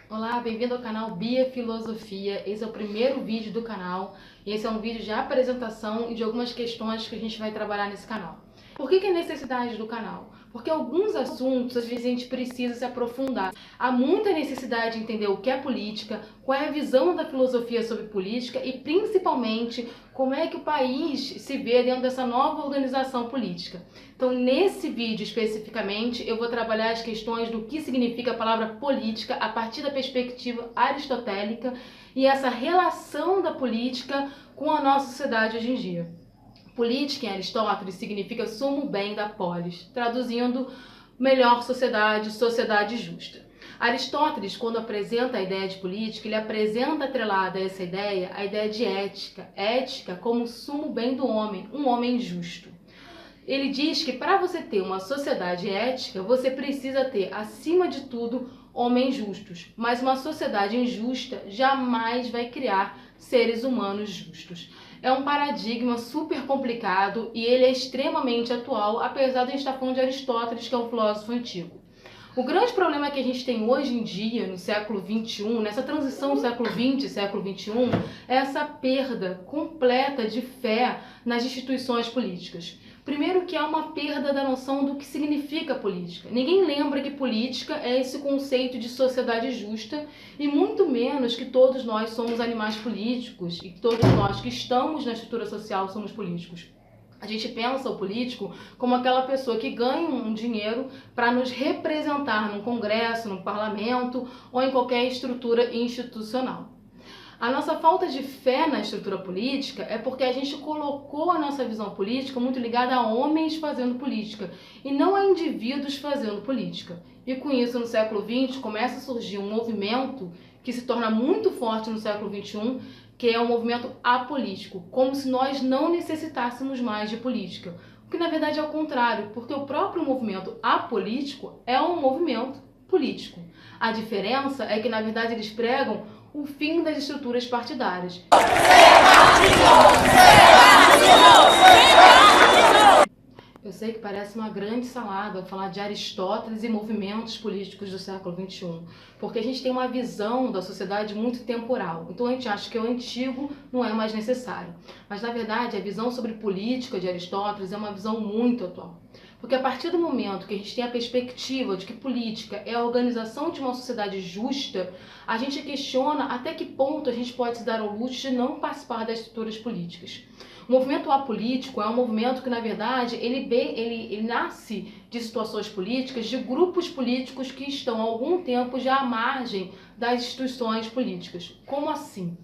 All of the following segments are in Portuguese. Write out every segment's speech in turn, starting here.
Olá, bem-vindo ao canal Bia Filosofia. Esse é o primeiro vídeo do canal e esse é um vídeo de apresentação e de algumas questões que a gente vai trabalhar nesse canal. Por que é necessidade do canal? Porque alguns assuntos às vezes a gente precisa se aprofundar. Há muita necessidade de entender o que é política, qual é a visão da filosofia sobre política e principalmente como é que o país se vê dentro dessa nova organização política. Então, nesse vídeo especificamente, eu vou trabalhar as questões do que significa a palavra política a partir da perspectiva aristotélica e essa relação da política com a nossa sociedade hoje em dia. Política em Aristóteles significa sumo bem da polis, traduzindo melhor sociedade, sociedade justa. Aristóteles, quando apresenta a ideia de política, ele apresenta atrelada a essa ideia a ideia de ética, ética como sumo bem do homem, um homem justo. Ele diz que para você ter uma sociedade ética, você precisa ter, acima de tudo, homens justos. Mas uma sociedade injusta jamais vai criar seres humanos justos. É um paradigma super complicado e ele é extremamente atual, apesar de a gente estar falando de Aristóteles, que é um filósofo antigo. O grande problema que a gente tem hoje em dia, no século XXI, nessa transição do século XX e século XXI, é essa perda completa de fé nas instituições políticas. Primeiro que há uma perda da noção do que significa política. Ninguém lembra que política é esse conceito de sociedade justa e muito menos que todos nós somos animais políticos e que todos nós que estamos na estrutura social somos políticos. A gente pensa o político como aquela pessoa que ganha um dinheiro para nos representar num congresso, num parlamento ou em qualquer estrutura institucional. A nossa falta de fé na estrutura política é porque a gente colocou a nossa visão política muito ligada a homens fazendo política e não a indivíduos fazendo política. E com isso, no século XX, começa a surgir um movimento que se torna muito forte no século XXI, que é um movimento apolítico, como se nós não necessitássemos mais de política. O que na verdade é o contrário, porque o próprio movimento apolítico é um movimento político. A diferença é que na verdade eles pregam o fim das estruturas partidárias. Eu sei que parece uma grande salada falar de Aristóteles e movimentos políticos do século XXI, porque a gente tem uma visão da sociedade muito temporal. Então a gente acha que o antigo não é mais necessário. Mas na verdade a visão sobre política de Aristóteles é uma visão muito atual. Porque a partir do momento que a gente tem a perspectiva de que política é a organização de uma sociedade justa, a gente questiona até que ponto a gente pode se dar ao luxo de não participar das estruturas políticas. O movimento apolítico é um movimento que, na verdade, ele nasce de situações políticas, de grupos políticos que estão há algum tempo já à margem das instituições políticas. Como assim?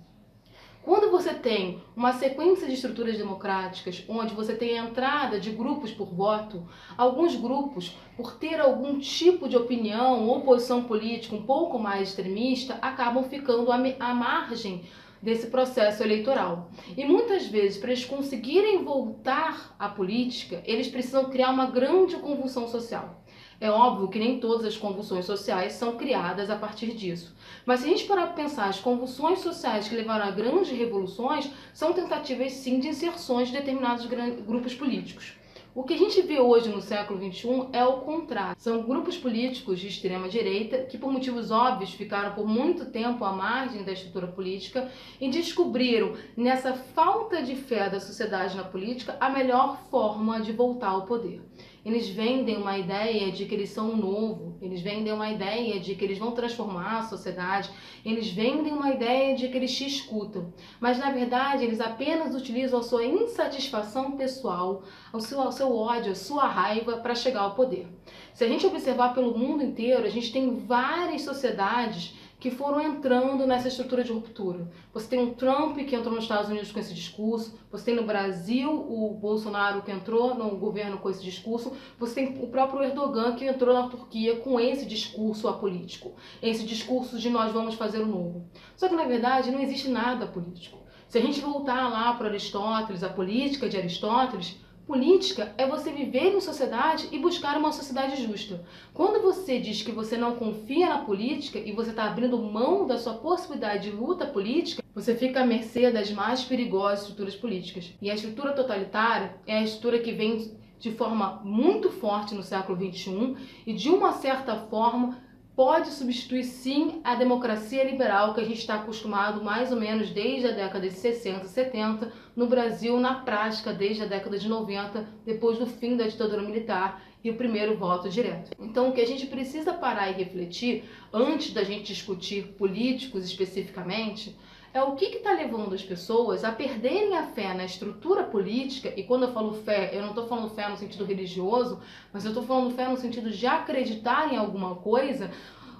Quando você tem uma sequência de estruturas democráticas, onde você tem a entrada de grupos por voto, alguns grupos, por ter algum tipo de opinião ou posição política um pouco mais extremista, acabam ficando à margem desse processo eleitoral. E muitas vezes, para eles conseguirem voltar à política, eles precisam criar uma grande convulsão social. É óbvio que nem todas as convulsões sociais são criadas a partir disso. Mas se a gente parar para pensar, as convulsões sociais que levaram a grandes revoluções são tentativas, sim, de inserções de determinados grupos políticos. O que a gente vê hoje no século XXI é o contrário. São grupos políticos de extrema-direita que, por motivos óbvios, ficaram por muito tempo à margem da estrutura política e descobriram, nessa falta de fé da sociedade na política, a melhor forma de voltar ao poder. Eles vendem uma ideia de que eles são o novo, eles vendem uma ideia de que eles vão transformar a sociedade, eles vendem uma ideia de que eles te escutam. Mas, na verdade, eles apenas utilizam a sua insatisfação pessoal, o seu ódio, a sua raiva para chegar ao poder. Se a gente observar pelo mundo inteiro, a gente tem várias sociedades que foram entrando nessa estrutura de ruptura. Você tem o Trump, que entrou nos Estados Unidos com esse discurso, você tem no Brasil o Bolsonaro, que entrou no governo com esse discurso, você tem o próprio Erdogan, que entrou na Turquia com esse discurso apolítico, esse discurso de nós vamos fazer o novo. Só que, na verdade, não existe nada político. Se a gente voltar lá para Aristóteles, a política de Aristóteles, política é você viver em sociedade e buscar uma sociedade justa. Quando você diz que você não confia na política e você está abrindo mão da sua possibilidade de luta política, você fica à mercê das mais perigosas estruturas políticas. E a estrutura totalitária é a estrutura que vem de forma muito forte no século XXI e, de uma certa forma, pode substituir sim a democracia liberal que a gente está acostumado mais ou menos desde a década de 60, 70, no Brasil, na prática, desde a década de 90, depois do fim da ditadura militar e o primeiro voto direto. Então, o que a gente precisa parar e refletir, antes da gente discutir políticos especificamente, é o que está levando as pessoas a perderem a fé na estrutura política. E quando eu falo fé, eu não estou falando fé no sentido religioso, mas eu estou falando fé no sentido de acreditar em alguma coisa,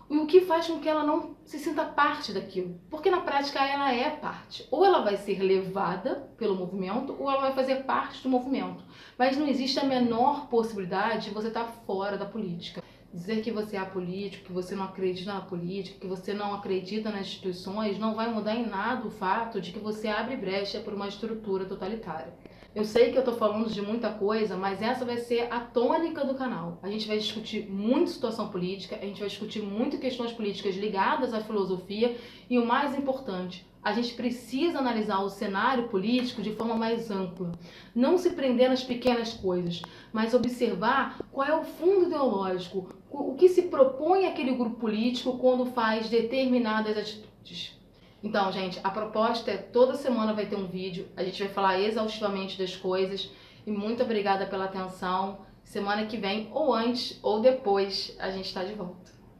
e o que faz com que ela não se sinta parte daquilo. Porque na prática ela é parte. Ou ela vai ser levada pelo movimento, ou ela vai fazer parte do movimento. Mas não existe a menor possibilidade de você estar fora da política. Dizer que você é apolítico, que você não acredita na política, que você não acredita nas instituições, não vai mudar em nada o fato de que você abre brecha por uma estrutura totalitária. Eu sei que eu tô falando de muita coisa, mas essa vai ser a tônica do canal. A gente vai discutir muito situação política, a gente vai discutir muito questões políticas ligadas à filosofia e o mais importante, a gente precisa analisar o cenário político de forma mais ampla. Não se prender nas pequenas coisas, mas observar qual é o fundo ideológico, o que se propõe aquele grupo político quando faz determinadas atitudes. Então, gente, a proposta é toda semana vai ter um vídeo, a gente vai falar exaustivamente das coisas e muito obrigada pela atenção. Semana que vem, ou antes ou depois, a gente está de volta.